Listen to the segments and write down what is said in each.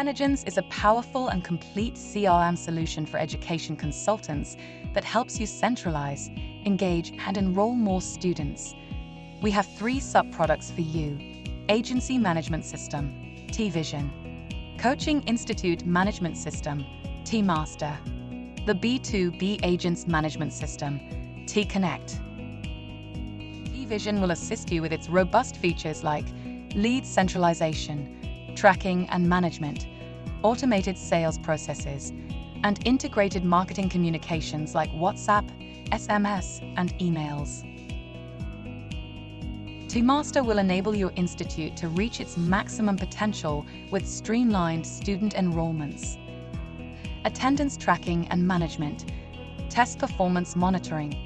TenAgents is a powerful and complete CRM solution for education consultants that helps you centralize, engage, and enroll more students. We have 3 sub-products for you: Agency Management System, Tvision; Coaching Institute Management System, Tmaster; the B2B Agents Management System, Tconnect. Tvision will assist you with its robust features like lead centralization, tracking and management, automated sales processes, and integrated marketing communications like WhatsApp, SMS, and emails. Tmaster will enable your institute to reach its maximum potential with streamlined student enrollments, attendance tracking and management, test performance monitoring,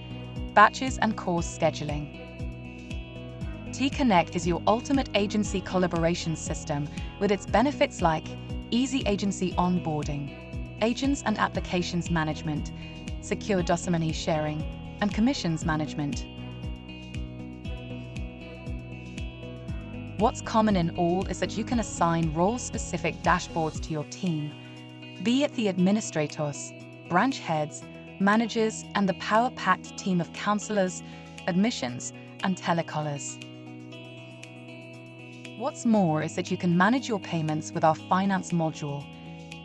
batches and course scheduling. Tconnect is your ultimate agency collaboration system with its benefits like easy agency onboarding, agents and applications management, secure dossier sharing, and commissions management. What's common in all is that you can assign role-specific dashboards to your team, be it the administrators, branch heads, managers, and the power-packed team of counselors, admissions, and telecallers. What's more is that you can manage your payments with our finance module.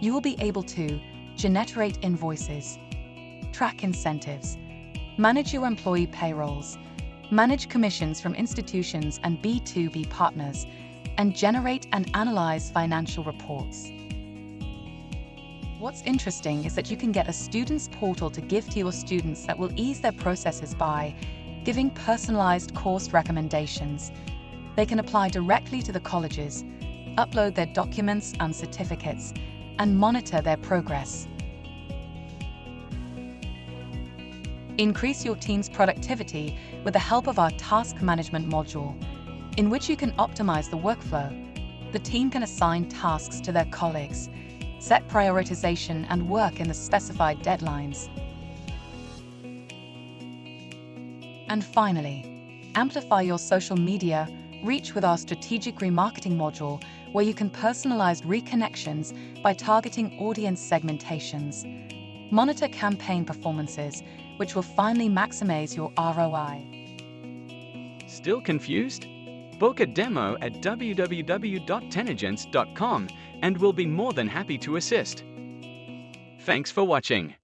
You will be able to generate invoices, track incentives, manage your employee payrolls, manage commissions from institutions and B2B partners, and generate and analyze financial reports. What's interesting is that you can get a student's portal to give to your students that will ease their processes by giving personalized course recommendations. They can apply directly to the colleges, upload their documents and certificates, and monitor their progress. Increase your team's productivity with the help of our task management module, in which you can optimize the workflow. The team can assign tasks to their colleagues, set prioritization, and work in the specified deadlines. And finally, amplify your social media reach with our strategic remarketing module, where you can personalize reconnections by targeting audience segmentations. Monitor campaign performances, which will finally maximize your ROI. Still confused? Book a demo at www.tenagents.com and we'll be more than happy to assist. Thanks for watching.